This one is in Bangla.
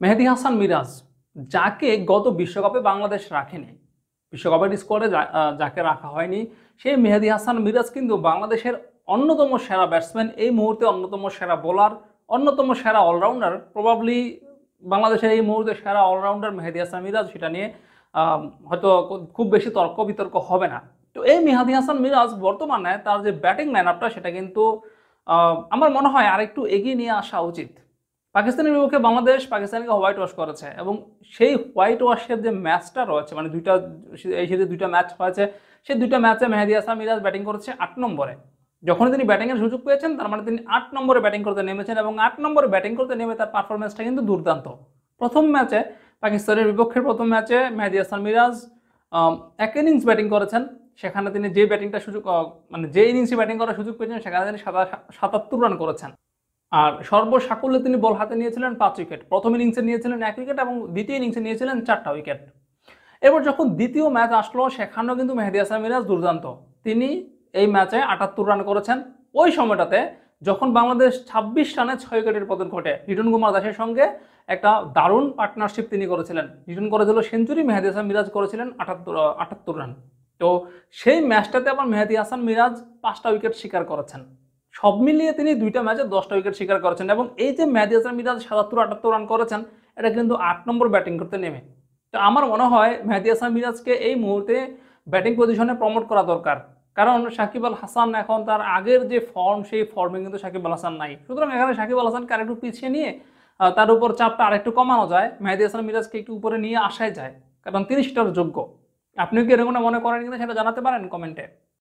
মেহেদী হাসান মিরাজ, যাকে গত বিশ্বকাপে বাংলাদেশ রাখেনি, বিশ্বকাপের স্কোয়াডে যাকে রাখা হয়নি, সেই মেহেদী হাসান মিরাজ কিন্তু বাংলাদেশের অন্যতম সেরা ব্যাটসম্যান, এই মুহূর্তে অন্যতম সেরা বোলার, অন্যতম সেরা অলরাউন্ডার। প্রবাবলি বাংলাদেশের এই মুহূর্তে সেরা অলরাউন্ডার মেহেদী হাসান মিরাজ, সেটা নিয়ে হয়তো খুব বেশি তর্ক বিতর্ক হবে না। তো এই মেহেদী হাসান মিরাজ বর্তমানে তার যে ব্যাটিং লাইন আপটা, সেটা কিন্তু আমার মনে হয় আরেকটু এগিয়ে নিয়ে আসা উচিত। পাকিস্তানের বিপক্ষে বাংলাদেশ পাকিস্তানকে হোয়াইট ওয়াশ করেছে, এবং সেই হোয়াইট ওয়াশের যে ম্যাচটা রয়েছে, মানে দুইটা, এই সিরিজে দুইটা ম্যাচ হয়েছে, সেই দুইটা ম্যাচে মেহেদী হাসান মিরাজ ব্যাটিং করেছে 8 নম্বরে। যখন তিনি ব্যাটিংয়ের সুযোগ পেয়েছেন, তার মানে তিনি 8 নম্বরে ব্যাটিং করতে নেমেছেন, এবং 8 নম্বরে ব্যাটিং করতে নেমে তার পারফরমেন্সটা কিন্তু দুর্দান্ত। প্রথম ম্যাচে, পাকিস্তানের বিপক্ষে প্রথম ম্যাচে মেহেদী হাসান মিরাজ এক ইনিংস ব্যাটিং করেছেন। সেখানে তিনি যে ব্যাটিংটা সুযোগ মানে যে ইনিংসে ব্যাটিং করার সুযোগ পেয়েছেন, সেখানে তিনি 77 রান করেছেন। আর সর্বসাকুল্যে তিনি বল হাতে নিয়েছিলেন 5 উইকেট। প্রথম ইনিংসে নিয়েছিলেন 1 উইকেট, এবং দ্বিতীয় ইনিংসে নিয়েছিলেন 4টা উইকেট। এবার যখন দ্বিতীয় ম্যাচ আসলো, সেখানেও কিন্তু মেহেদী হাসান মিরাজ দুর্দান্ত। তিনি এই ম্যাচে 78 রান করেছেন। ওই সময়টাতে যখন বাংলাদেশ 26 রানে 6 উইকেটের পতন ঘটে, লিটন কুমার দাসের সঙ্গে একটা দারুণ পার্টনারশিপ তিনি করেছিলেন। লিটন করেছিল সেঞ্চুরি, মেহেদী হাসান মিরাজ করেছিলেন 78 রান। তো সেই ম্যাচটাতে আবার মেহেদী হাসান মিরাজ 5টা উইকেট শিকার করেছেন। সব মিলিয়ে তিনি দুইটা ম্যাচে 10টা উইকেট শিকার করেছেন, এবং এই যে মেহেদী হাসান মিরাজ 77-78 রান করেছেন, এটা কিন্তু 8 নম্বর ব্যাটিং করতে নেমে। তো আমার মনে হয় মেহেদী হাসান মিরাজকে এই মুহূর্তে ব্যাটিং পজিশনে প্রমোট করা দরকার, কারণ সাকিব আল হাসান এখন তার আগের যে ফর্ম, সেই ফর্মে কিন্তু সাকিব আল হাসান নাই। সুতরাং এখানে সাকিব আল হাসানকে আরেকটু পিছিয়ে নিয়ে তার উপর চাপটা আরেকটু কমানো যায়, মেহেদী হাসান মিরাজকে একটু উপরে নিয়ে আসাই যায়, কারণ তিনি সেটার যোগ্য। আপনিও কি এরকম মনে করেন কিনা সেটা জানাতে পারেন কমেন্টে।